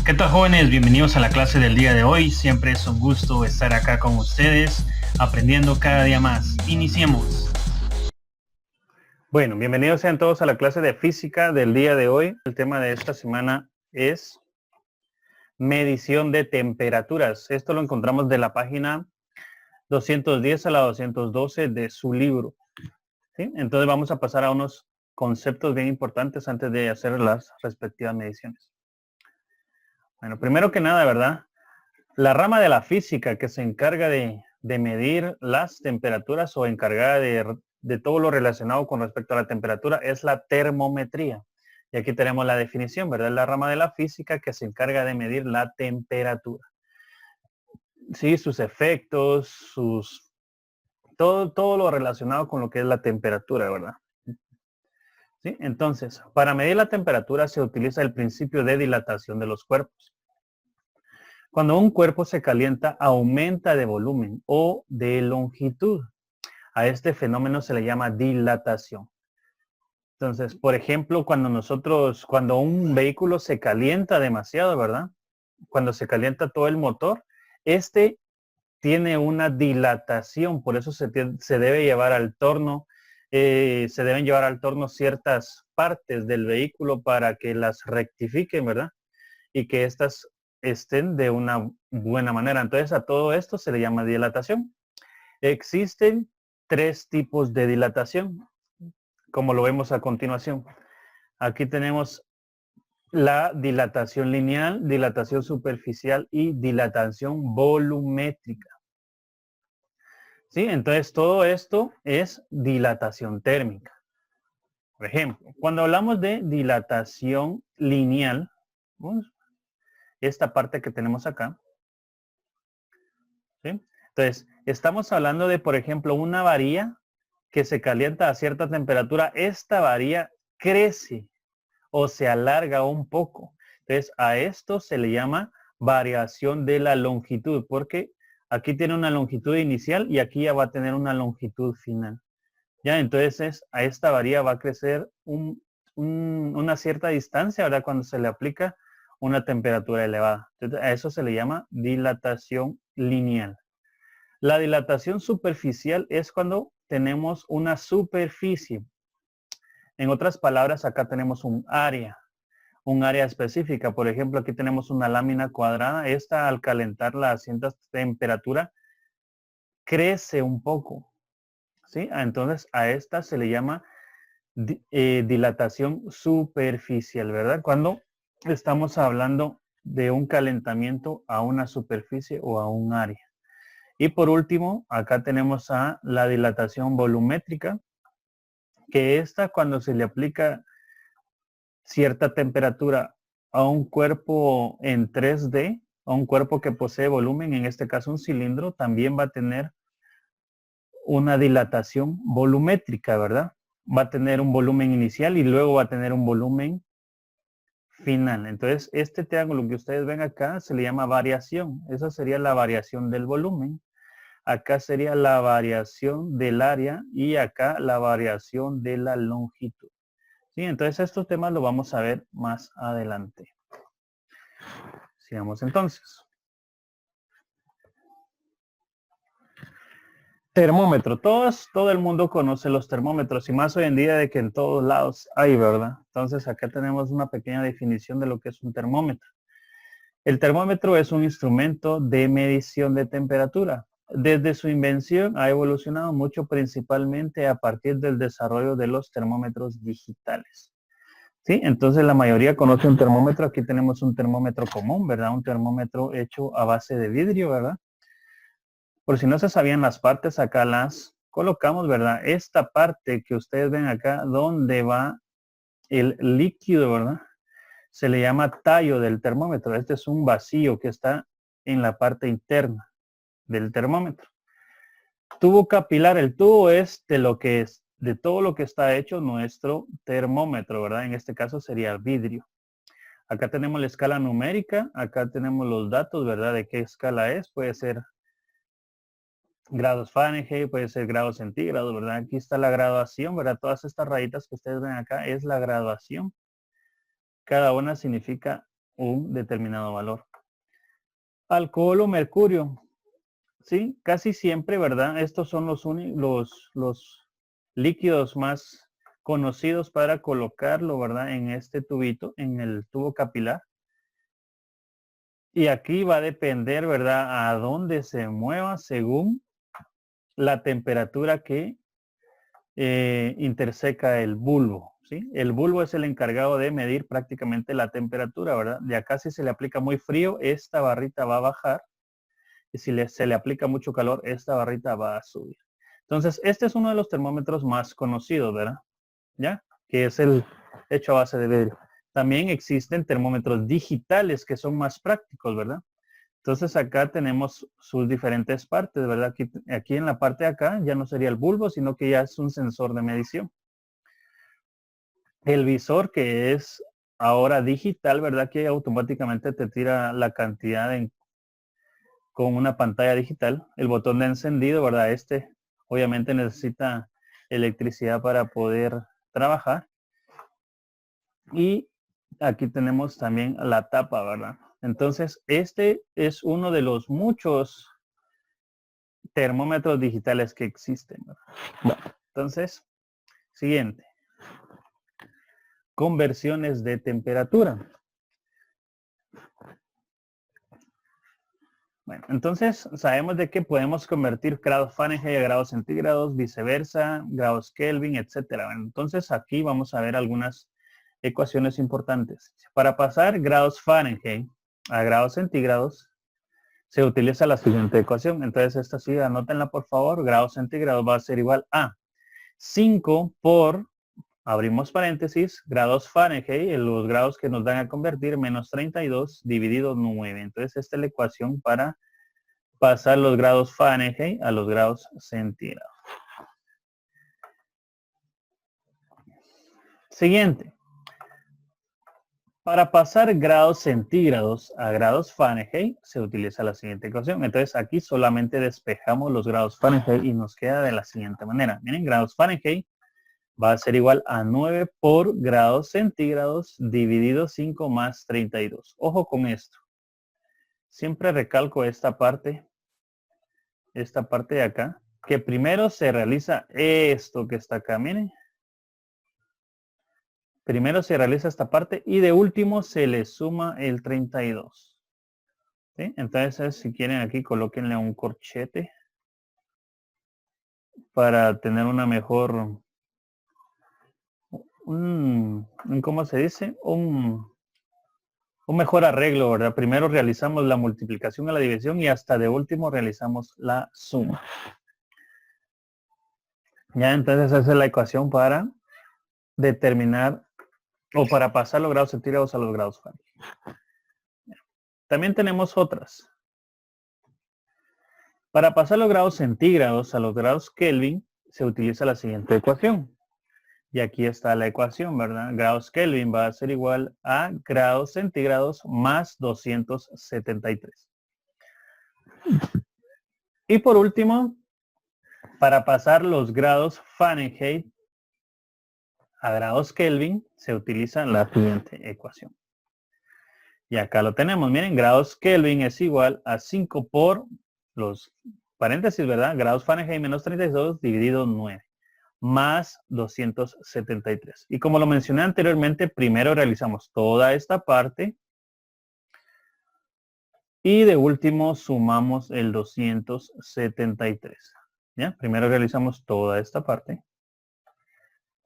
¿Qué tal, jóvenes? Bienvenidos a la clase del día de hoy. Siempre es un gusto estar acá con ustedes, aprendiendo cada día más. Iniciemos. Bueno, bienvenidos sean todos a la clase de física del día de hoy. El tema de esta semana es medición de temperaturas. Esto lo encontramos de la página 210 a la 212 de su libro. ¿Sí? Entonces vamos a pasar a unos conceptos bien importantes antes de hacer las respectivas mediciones. Bueno, primero que nada, ¿verdad? La rama de la física que se encarga de medir las temperaturas o encargada de todo lo relacionado con respecto a la temperatura es la termometría. Y aquí tenemos la definición, ¿verdad? La rama de la física que se encarga de medir la temperatura. Sí, sus efectos, todo lo relacionado con lo que es la temperatura, ¿verdad? ¿Sí? Entonces, para medir la temperatura se utiliza el principio de dilatación de los cuerpos. Cuando un cuerpo se calienta, aumenta de volumen o de longitud. A este fenómeno se le llama dilatación. Entonces, por ejemplo, cuando un vehículo se calienta demasiado, ¿verdad? Cuando se calienta todo el motor, este tiene una dilatación, por eso se debe llevar al torno, se deben llevar al torno ciertas partes del vehículo para que las rectifiquen, ¿verdad? Y que éstas estén de una buena manera. Entonces, a todo esto se le llama dilatación. Existen 3 tipos de dilatación, como lo vemos a continuación. Aquí tenemos la dilatación lineal, dilatación superficial y dilatación volumétrica. ¿Sí? Entonces, todo esto es dilatación térmica. Por ejemplo, cuando hablamos de dilatación lineal, esta parte que tenemos acá, ¿sí? Entonces, estamos hablando de, por ejemplo, una varilla que se calienta a cierta temperatura. Esta varilla crece o se alarga un poco. Entonces, a esto se le llama variación de la longitud, porque aquí tiene una longitud inicial y aquí ya va a tener una longitud final. Ya, entonces a esta varilla va a crecer una cierta distancia, ¿verdad? Cuando se le aplica una temperatura elevada. Entonces, a eso se le llama dilatación lineal. La dilatación superficial es cuando tenemos una superficie. En otras palabras, acá tenemos un área específica. Por ejemplo, aquí tenemos una lámina cuadrada. Esta, al calentarla a cierta temperatura, crece un poco. ¿Sí? Entonces, a esta se le llama dilatación superficial, ¿verdad? Cuando estamos hablando de un calentamiento a una superficie o a un área. Y por último, acá tenemos a la dilatación volumétrica, que esta cuando se le aplica cierta temperatura a un cuerpo en 3D, a un cuerpo que posee volumen, en este caso un cilindro, también va a tener una dilatación volumétrica, ¿verdad? Va a tener un volumen inicial y luego va a tener un volumen final. Entonces, este triángulo que ustedes ven acá se le llama variación. Esa sería la variación del volumen. Acá sería la variación del área y acá la variación de la longitud. Sí, entonces estos temas los vamos a ver más adelante. Sigamos entonces. Termómetro. Todo el mundo conoce los termómetros y más hoy en día de que en todos lados hay, ¿verdad? Entonces acá tenemos una pequeña definición de lo que es un termómetro. El termómetro es un instrumento de medición de temperatura. Desde su invención ha evolucionado mucho, principalmente a partir del desarrollo de los termómetros digitales. ¿Sí? Entonces la mayoría conoce un termómetro. Aquí tenemos un termómetro común, ¿verdad? Un termómetro hecho a base de vidrio, ¿verdad? Por si no se sabían las partes, acá las colocamos, ¿verdad? Esta parte que ustedes ven acá, donde va el líquido, ¿verdad? Se le llama tallo del termómetro. Este es un vacío que está en la parte interna del termómetro. Tubo capilar. El tubo es de todo lo que está hecho nuestro termómetro, ¿verdad? En este caso sería vidrio. Acá tenemos la escala numérica. Acá tenemos los datos, ¿verdad? De qué escala es. Puede ser grados Fahrenheit, puede ser grados centígrados, ¿verdad? Aquí está la graduación, ¿verdad? Todas estas rayitas que ustedes ven acá es la graduación. Cada una significa un determinado valor. Alcohol o mercurio. Sí, casi siempre, ¿verdad? Estos son los líquidos más conocidos para colocarlo, ¿verdad? En este tubito, en el tubo capilar. Y aquí va a depender, ¿verdad? A dónde se mueva según la temperatura que interseca el bulbo, ¿sí? El bulbo es el encargado de medir prácticamente la temperatura, ¿verdad? De acá si se le aplica muy frío, esta barrita va a bajar. Y si se le aplica mucho calor, esta barrita va a subir. Entonces, este es uno de los termómetros más conocidos, ¿verdad? ¿Ya? Que es el hecho a base de vidrio. También existen termómetros digitales que son más prácticos, ¿verdad? Entonces acá tenemos sus diferentes partes, ¿verdad? Aquí en la parte de acá ya no sería el bulbo, sino que ya es un sensor de medición. El visor que es ahora digital, ¿verdad? Que automáticamente te tira la cantidad con una pantalla digital. El botón de encendido, ¿verdad? Este obviamente necesita electricidad para poder trabajar. Y aquí tenemos también la tapa, ¿verdad? Entonces, este es uno de los muchos termómetros digitales que existen. Bueno, entonces, siguiente. Conversiones de temperatura. Bueno, entonces sabemos de que podemos convertir grados Fahrenheit a grados centígrados, viceversa, grados Kelvin, etcétera. Bueno, entonces aquí vamos a ver algunas ecuaciones importantes. Para pasar grados Fahrenheit a grados centígrados, se utiliza la siguiente ecuación. Entonces esta sí, anótenla por favor. Grados centígrados va a ser igual a 5 por, abrimos paréntesis, grados Fahrenheit, los grados que nos dan a convertir, menos 32 dividido 9. Entonces esta es la ecuación para pasar los grados Fahrenheit a los grados centígrados. Siguiente. Para pasar grados centígrados a grados Fahrenheit se utiliza la siguiente ecuación. Entonces aquí solamente despejamos los grados Fahrenheit y nos queda de la siguiente manera. Miren, grados Fahrenheit va a ser igual a 9 por grados centígrados dividido 5 más 32. Ojo con esto. Siempre recalco esta parte de acá, que primero se realiza esto que está acá, miren. Primero se realiza esta parte y de último se le suma el 32. ¿Sí? Entonces, si quieren aquí, colóquenle un corchete para tener una mejor, ¿cómo se dice? Un mejor arreglo, ¿verdad? Primero realizamos la multiplicación a la división y hasta de último realizamos la suma. Ya, entonces esa es la ecuación para determinar o para pasar los grados centígrados a los grados Fahrenheit. También tenemos otras. Para pasar los grados centígrados a los grados Kelvin se utiliza la siguiente ecuación. Y aquí está la ecuación, ¿verdad? Grados Kelvin va a ser igual a grados centígrados más 273. Y por último, para pasar los grados Fahrenheit a grados Kelvin se utiliza la siguiente ecuación. Y acá lo tenemos. Miren, grados Kelvin es igual a 5 por los paréntesis, ¿verdad? Grados Fahrenheit menos 32 dividido 9 más 273. Y como lo mencioné anteriormente, primero realizamos toda esta parte y de último sumamos el 273. ¿Ya? Primero realizamos toda esta parte,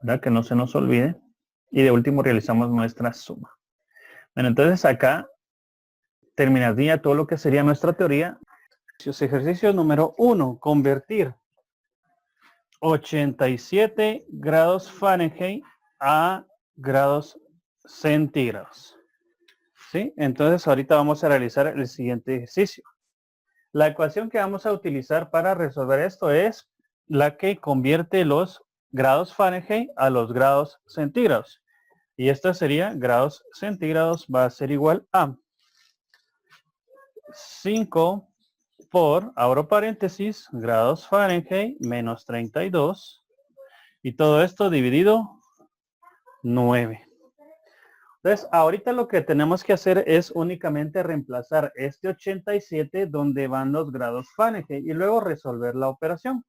¿verdad? Que no se nos olvide. Y de último realizamos nuestra suma. Bueno, entonces acá terminaría todo lo que sería nuestra teoría. Ejercicio número 1, convertir 87 grados Fahrenheit a grados centígrados. ¿Sí? Entonces ahorita vamos a realizar el siguiente ejercicio. La ecuación que vamos a utilizar para resolver esto es la que convierte los grados Fahrenheit a los grados centígrados. Y esta sería grados centígrados va a ser igual a 5 por, abro paréntesis, grados Fahrenheit menos 32 y todo esto dividido 9. Entonces, ahorita lo que tenemos que hacer es únicamente reemplazar este 87 donde van los grados Fahrenheit y luego resolver la operación.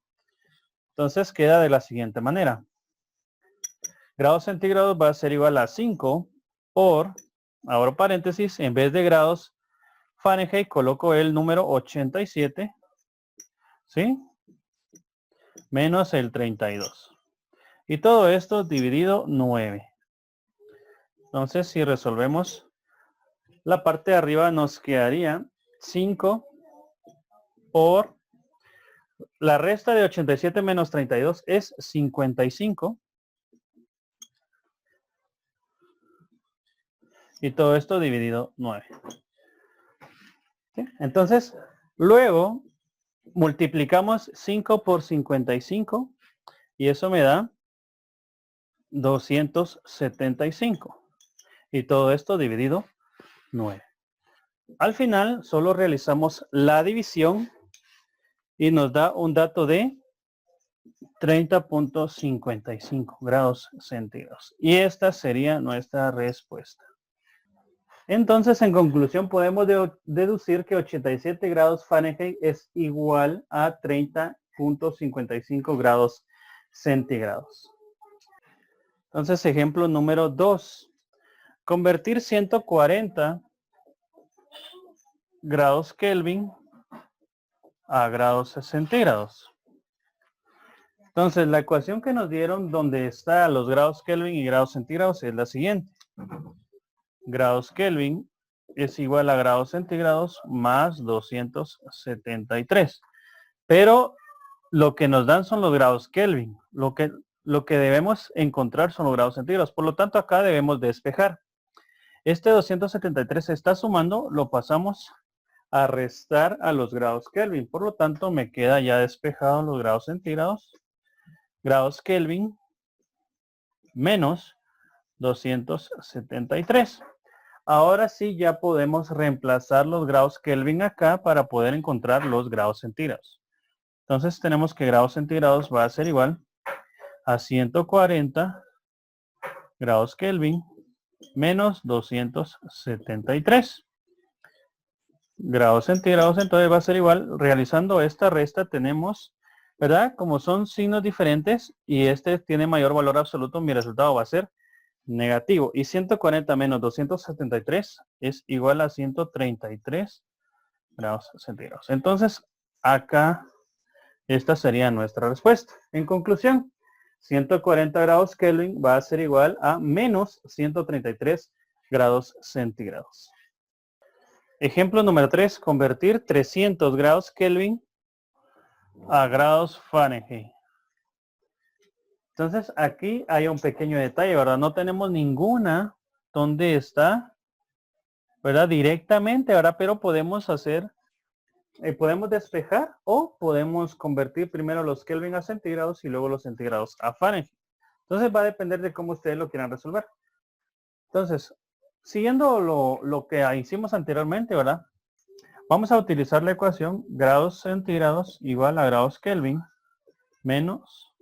Entonces, queda de la siguiente manera. Grados centígrados va a ser igual a 5 por, abro paréntesis, en vez de grados Fahrenheit coloco el número 87, ¿sí? Menos el 32. Y todo esto dividido 9. Entonces, si resolvemos la parte de arriba, nos quedaría 5 por la resta de 87 menos 32 es 55. Y todo esto dividido 9. ¿Sí? Entonces, luego multiplicamos 5 por 55 y eso me da 275. Y todo esto dividido 9. Al final solo realizamos la división y nos da un dato de 30.55 grados centígrados. Y esta sería nuestra respuesta. Entonces, en conclusión, podemos deducir que 87 grados Fahrenheit es igual a 30.55 grados centígrados. Entonces, ejemplo número 2. Convertir 140 grados Kelvin a grados centígrados. Entonces, la ecuación que nos dieron donde están los grados Kelvin y grados centígrados es la siguiente. Grados Kelvin es igual a grados centígrados más 273. Pero lo que nos dan son los grados Kelvin. Lo que debemos encontrar son los grados centígrados. Por lo tanto, acá debemos despejar. Este 273 se está sumando, lo pasamos a restar a los grados Kelvin. Por lo tanto, me queda ya despejado los grados centígrados. Grados Kelvin menos 273. Ahora sí ya podemos reemplazar los grados Kelvin acá para poder encontrar los grados centígrados. Entonces tenemos que grados centígrados va a ser igual a 140 grados Kelvin menos 273 grados centígrados. Entonces va a ser igual, realizando esta resta tenemos, ¿verdad? Como son signos diferentes y este tiene mayor valor absoluto, mi resultado va a ser negativo. Y 140 menos 273 es igual a 133 grados centígrados. Entonces, acá, esta sería nuestra respuesta. En conclusión, 140 grados Kelvin va a ser igual a menos 133 grados centígrados. Ejemplo número 3, convertir 300 grados Kelvin a grados Fahrenheit. Entonces aquí hay un pequeño detalle, ¿verdad? No tenemos ninguna donde está, ¿verdad? Directamente, ¿verdad? Pero podemos hacer, podemos despejar o podemos convertir primero los Kelvin a centígrados y luego los centígrados a Fahrenheit. Entonces va a depender de cómo ustedes lo quieran resolver. Entonces, siguiendo lo que hicimos anteriormente, ¿verdad? Vamos a utilizar la ecuación grados centígrados igual a grados Kelvin menos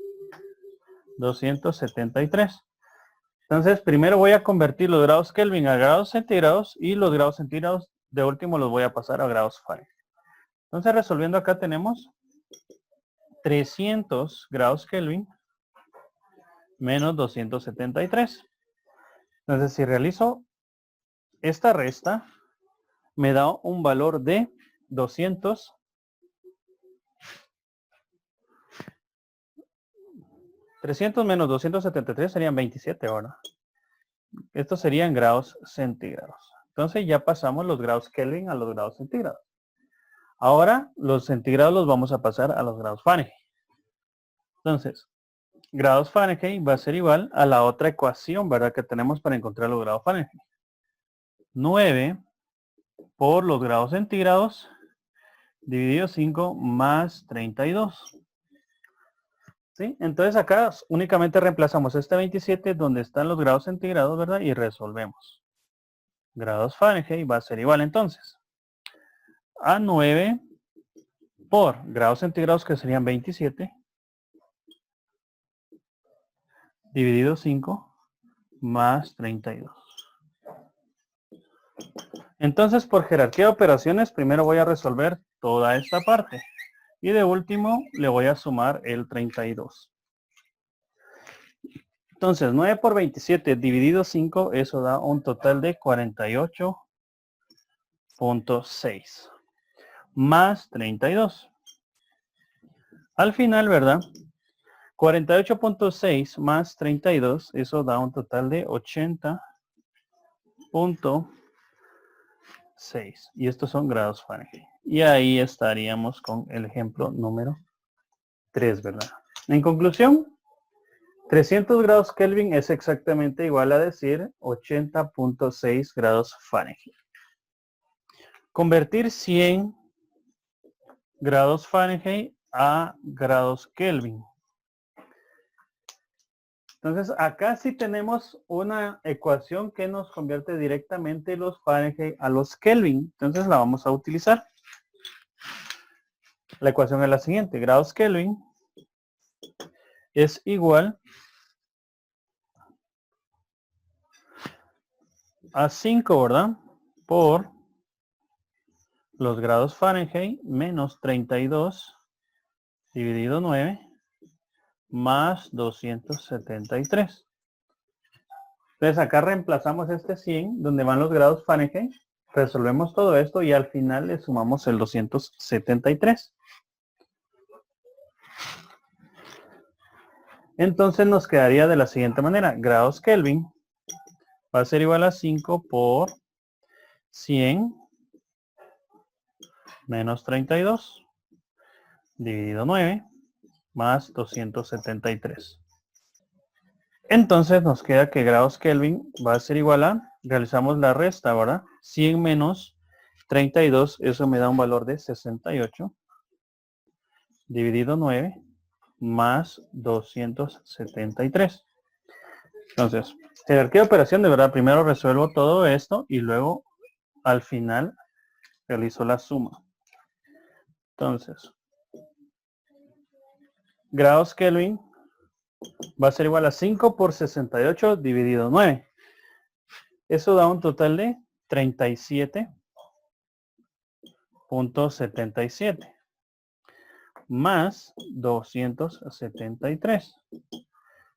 273. Entonces, primero voy a convertir los grados Kelvin a grados centígrados y los grados centígrados de último los voy a pasar a grados Fahrenheit. Entonces, resolviendo acá tenemos 300 grados Kelvin menos 273. Entonces, si realizo esta resta, me da un valor de 300 menos 273 serían 27 ahora. Estos serían grados centígrados. Entonces ya pasamos los grados Kelvin a los grados centígrados. Ahora los centígrados los vamos a pasar a los grados Fahrenheit. Entonces, grados Fahrenheit va a ser igual a la otra ecuación, ¿verdad? Que tenemos para encontrar los grados Fahrenheit. 9 por los grados centígrados dividido 5 más 32. ¿Sí? Entonces acá únicamente reemplazamos este 27 donde están los grados centígrados, ¿verdad? Y resolvemos. Grados Fahrenheit va a ser igual entonces a 9 por grados centígrados, que serían 27, dividido 5 más 32. Entonces, por jerarquía de operaciones, primero voy a resolver toda esta parte. Y de último, le voy a sumar el 32. Entonces, 9 por 27 dividido 5, eso da un total de 48.6. Más 32. Al final, ¿verdad? 48.6 más 32, eso da un total de 80.6. Y estos son grados Fahrenheit. Y ahí estaríamos con el ejemplo número 3, ¿verdad? En conclusión, 300 grados Kelvin es exactamente igual a decir 80.6 grados Fahrenheit. Convertir 100 grados Fahrenheit a grados Kelvin. Entonces, acá sí tenemos una ecuación que nos convierte directamente los Fahrenheit a los Kelvin. Entonces, la vamos a utilizar. La ecuación es la siguiente. Grados Kelvin es igual a 5, ¿verdad? Por los grados Fahrenheit menos 32 dividido 9 más 273. Entonces acá reemplazamos este 100 donde van los grados Fahrenheit, resolvemos todo esto y al final le sumamos el 273. Entonces nos quedaría de la siguiente manera. Grados Kelvin va a ser igual a 5 por 100 menos 32 dividido 9 más 273. Entonces nos queda que grados Kelvin va a ser igual a, realizamos la resta, ¿verdad? 100 menos 32, eso me da un valor de 68 dividido 9 más 273. Entonces, jerarquía de operación, de verdad, primero resuelvo todo esto y luego al final realizo la suma. Entonces, grados Kelvin va a ser igual a 5 por 68 dividido 9. Eso da un total de 37.77 más 273.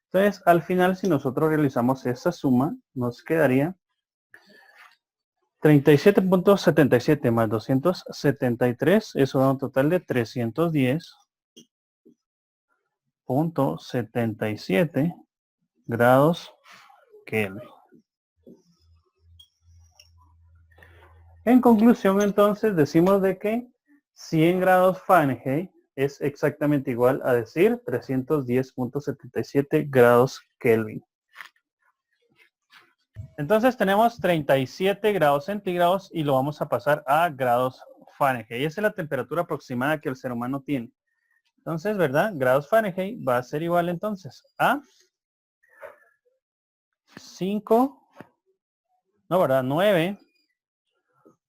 Entonces, al final, si nosotros realizamos esa suma, nos quedaría 37.77 más 273. Eso da un total de 310.77 grados Kelvin. En conclusión, entonces, decimos de que 100 grados Fahrenheit es exactamente igual a decir 310.77 grados Kelvin. Entonces tenemos 37 grados centígrados y lo vamos a pasar a grados Fahrenheit. Y esa es la temperatura aproximada que el ser humano tiene. Entonces, ¿verdad? Grados Fahrenheit va a ser igual entonces a 5, no, ¿verdad? 9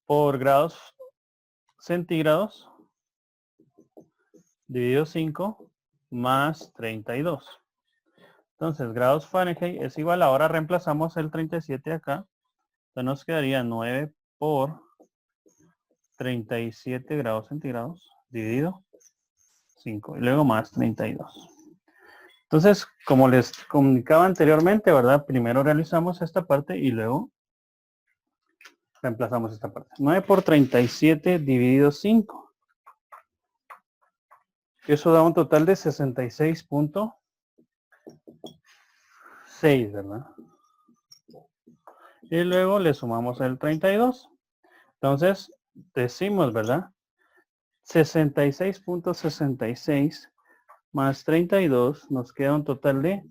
por grados centígrados dividido 5 más 32. Entonces, grados Fahrenheit es igual, ahora reemplazamos el 37 acá. Entonces nos quedaría 9 por 37 grados centígrados dividido 5 y luego más 32. Entonces, como les comunicaba anteriormente, ¿verdad? Primero realizamos esta parte y luego reemplazamos esta parte. 9 por 37 dividido 5. Eso da un total de 66.6, ¿verdad? Y luego le sumamos el 32. Entonces, decimos, ¿verdad? 66.66 más 32 nos queda un total de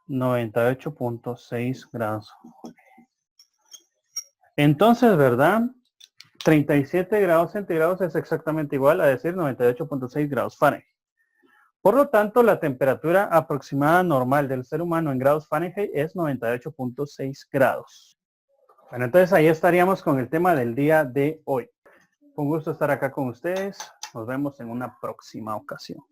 98.6 grados. Entonces, ¿verdad? 37 grados centígrados es exactamente igual a decir 98.6 grados Fahrenheit. Por lo tanto, la temperatura aproximada normal del ser humano en grados Fahrenheit es 98.6 grados. Bueno, entonces ahí estaríamos con el tema del día de hoy. Fue un gusto estar acá con ustedes. Nos vemos en una próxima ocasión.